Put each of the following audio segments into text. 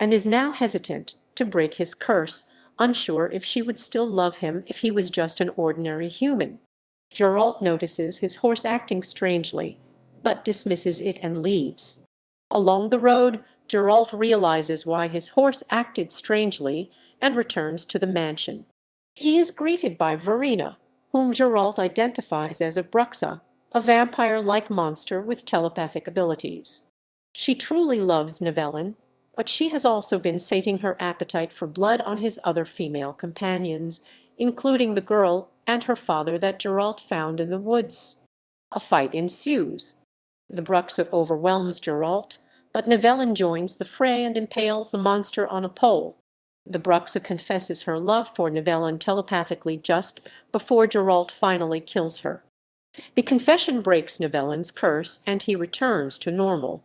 and is now hesitant to break his curse, unsure if she would still love him if he was just an ordinary human. Geralt notices his horse acting strangely, but dismisses it and leaves. Along the road, Geralt realizes why his horse acted strangely and returns to the mansion. He is greeted by Verena, whom Geralt identifies as a Bruxa, a vampire-like monster with telepathic abilities. She truly loves Nivellen, but she has also been sating her appetite for blood on his other female companions, including the girl and her father that Geralt found in the woods. A fight ensues. The Bruxa overwhelms Geralt, but Nivellen joins the fray and impales the monster on a pole. The Bruxa confesses her love for Nivellen telepathically just before Geralt finally kills her. The confession breaks Nivellen's curse and he returns to normal.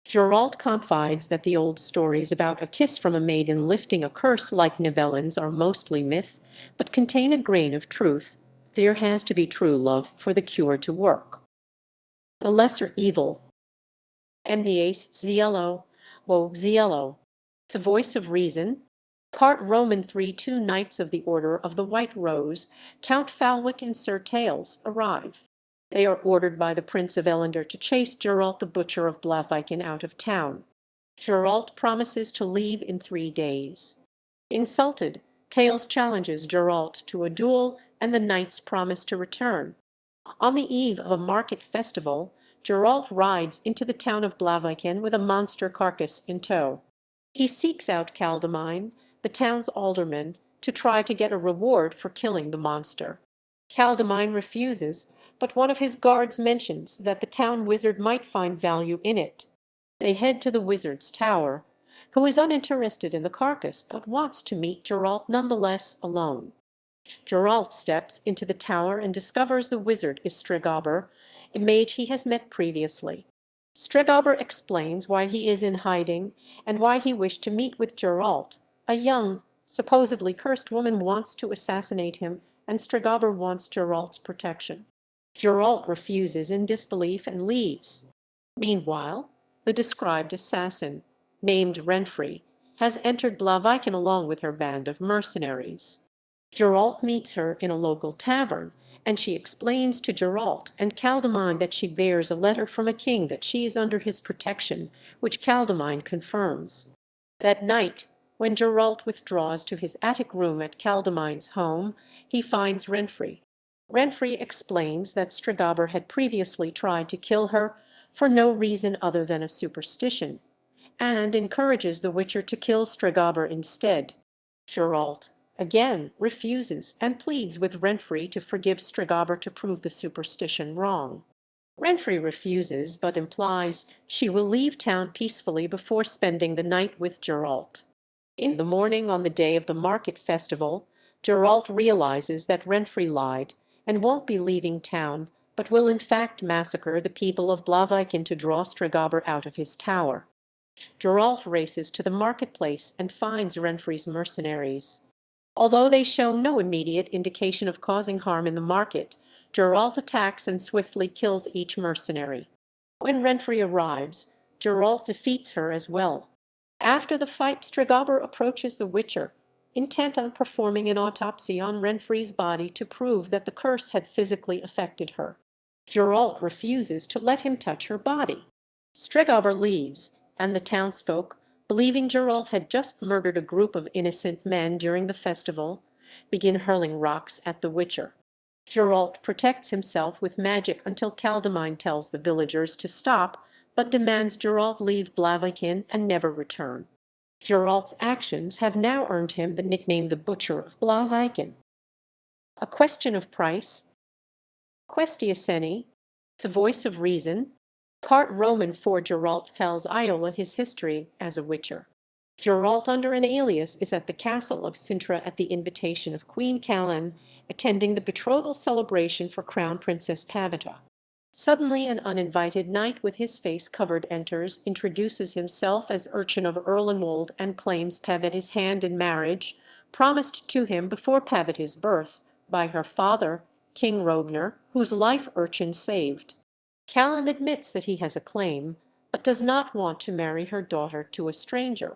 Geralt confides that the old stories about a kiss from a maiden lifting a curse like Nivellen's are mostly myth, but contain a grain of truth. There has to be true love for the cure to work. The lesser evil. MDAs Ziello, Wo Ziello. The voice of reason. Part Roman 3 2 Knights of the Order of the White Rose, Count Falwick and Sir Tales, arrive. They are ordered by the Prince of Ellender to chase Geralt the Butcher of Blaviken out of town. Geralt promises to leave in 3 days. Insulted, Tales challenges Geralt to a duel, and the knights promise to return. On the eve of a market festival, Geralt rides into the town of Blaviken with a monster carcass in tow. He seeks out Caldemine, the town's alderman, to try to get a reward for killing the monster. Caldemine refuses, but one of his guards mentions that the town wizard might find value in it. They head to the wizard's tower, who is uninterested in the carcass but wants to meet Geralt nonetheless alone. Geralt steps into the tower and discovers the wizard is Stregobor, a mage he has met previously. Stregobor explains why he is in hiding and why he wished to meet with Geralt. A young, supposedly cursed woman wants to assassinate him, and Stregobor wants Geralt's protection. Geralt refuses in disbelief and leaves. Meanwhile, the described assassin, named Renfri, has entered Blaviken along with her band of mercenaries. Geralt meets her in a local tavern, and she explains to Geralt and Caldemine that she bears a letter from a king that she is under his protection, which Caldemine confirms. That night, when Geralt withdraws to his attic room at Caldemine's home, he finds Renfri. Renfri explains that Stregobor had previously tried to kill her for no reason other than a superstition, and encourages the Witcher to kill Stregobor instead. Geralt, again, refuses and pleads with Renfri to forgive Stregobor to prove the superstition wrong. Renfri refuses but implies she will leave town peacefully before spending the night with Geralt. In the morning on the day of the market festival, Geralt realizes that Renfri lied and won't be leaving town, but will in fact massacre the people of Blaviken to draw Stregobor out of his tower. Geralt races to the marketplace and finds Renfri's mercenaries. Although they show no immediate indication of causing harm in the market, Geralt attacks and swiftly kills each mercenary. When Renfri arrives, Geralt defeats her as well. After the fight, Stregobor approaches the Witcher, intent on performing an autopsy on Renfri's body to prove that the curse had physically affected her. Geralt refuses to let him touch her body. Stregobor leaves, and the townsfolk, believing Geralt had just murdered a group of innocent men during the festival, begin hurling rocks at the Witcher. Geralt protects himself with magic until Caldemine tells the villagers to stop, but demands Geralt leave Blaviken and never return. Geralt's actions have now earned him the nickname the Butcher of Blaviken. A question of price. Questiaceni, the voice of reason. Part Roman 4 Geralt tells Iola his history as a Witcher. Geralt under an alias is at the castle of Sintra at the invitation of Queen Callan, attending the betrothal celebration for Crown Princess Pavita. Suddenly an uninvited knight with his face covered enters, introduces himself as Urchin of Erlenwold and claims Pavita's hand in marriage, promised to him before Pavita's birth by her father, King Robner, whose life Urchin saved. Callan admits that he has a claim, but does not want to marry her daughter to a stranger.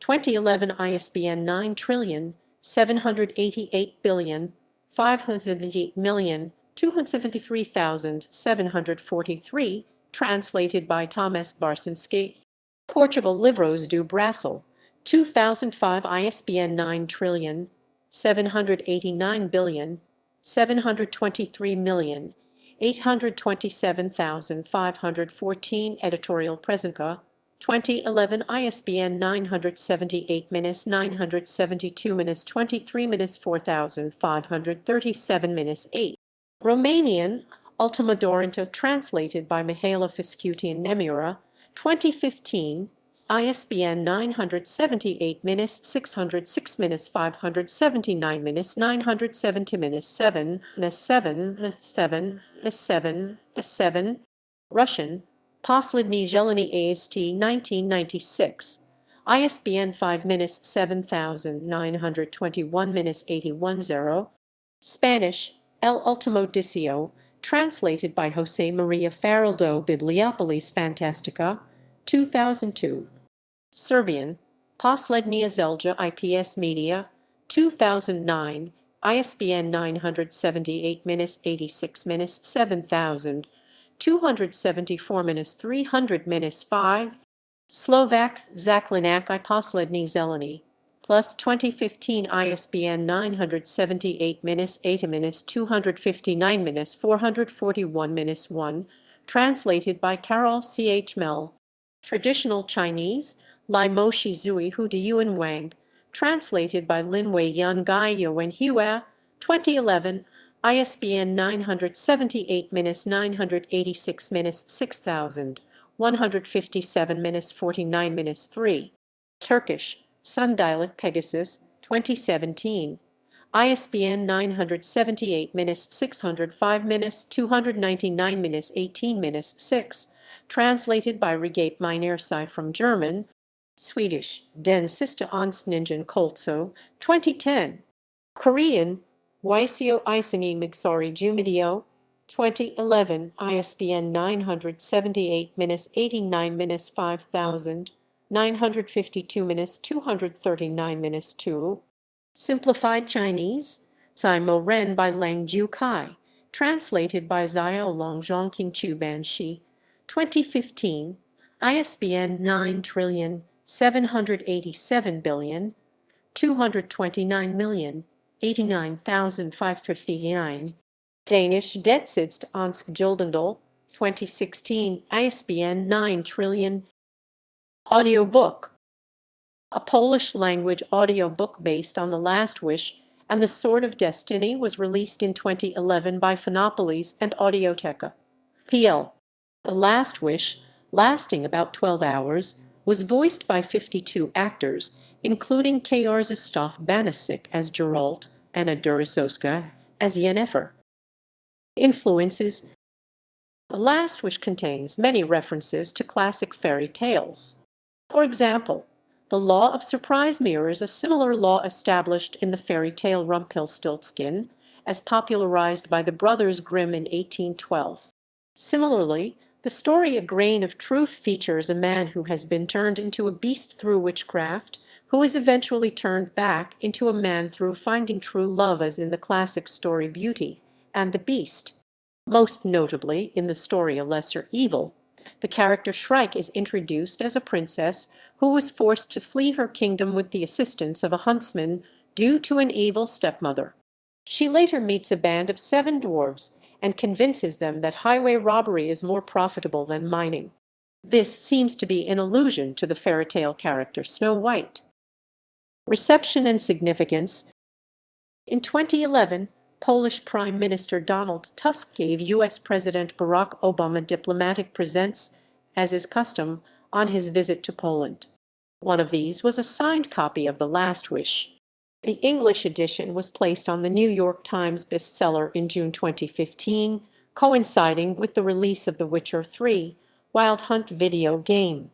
2011 ISBN 9788578,273,743, translated by Thomas Barsinski. Portugal Livros do Brasil, 2005 ISBN 9789723827514. Editorial Presenca, 2011 ISBN 978-923-23-4537-8. Romanian, Ultima Dorinta, translated by Mihaela Fiscutian Nemura, 2015, ISBN 978-570-670-570-7 Russian, Posledny Zeleny AST 1996, ISBN 5-7921-81-0. Spanish, El Último Dicio, translated by José María Faraldo, Bibliopolis Fantástica, 2002. Serbian, Poslednja Zelja IPS Media, 2009, ISBN 978-86-7274-300-5. Slovak, Zaklinak I Poslední Zelení, plus 2015 ISBN 978-8-259-441-1, translated by Carol C. H. Mell. Traditional Chinese, Lai Mo Shi Zui Hu De Yuan Wang, translated by Lin Wei Yun Gai Yuan Hua, 2011, ISBN 978-986-6157-157-49-3. Turkish, Sundialect Pegasus, 2017. ISBN 978-605-299-18-6, translated by Regape Minersai from German. Swedish, Den Sista Onstningen Koltso, 2010. Korean, Waiseo Isingi Migsori Jumidio, 2011, ISBN 978-89-5000-952-239-2. Simplified Chinese, Cai Mo Ren by Lang Ju Kai, translated by Xiao Long Zhongqing Chu Ban Shi, 2015, ISBN 9780789,229,089,559. Danish Detsidst Onsk Gyldendal, 2016, ISBN 9 Audiobook. A Polish-language audiobook based on The Last Wish and The Sword of Destiny was released in 2011 by Phonopolis and Audioteca. PL. The Last Wish, lasting about 12 hours, was voiced by 52 actors, including Krzysztof Banasik as Geralt, Anna Durasowska as Yennefer. Influences. The Last Wish contains many references to classic fairy tales. For example, the law of surprise mirrors a similar law established in the fairy tale Rumpelstiltskin, as popularized by the Brothers Grimm in 1812. Similarly, the story A Grain of Truth features a man who has been turned into a beast through witchcraft, who is eventually turned back into a man through finding true love, as in the classic story Beauty and the Beast. Most notably, in the story A Lesser Evil, the character Shrike is introduced as a princess who was forced to flee her kingdom with the assistance of a huntsman due to an evil stepmother. She later meets a band of 7 dwarves and convinces them that highway robbery is more profitable than mining. This seems to be an allusion to the fairy tale character Snow White. Reception and significance. In 2011, Polish Prime Minister Donald Tusk gave U.S. President Barack Obama diplomatic presents, as is custom, on his visit to Poland. One of these was a signed copy of The Last Wish. The English edition was placed on the New York Times bestseller in June 2015, coinciding with the release of The Witcher 3 Wild Hunt video game.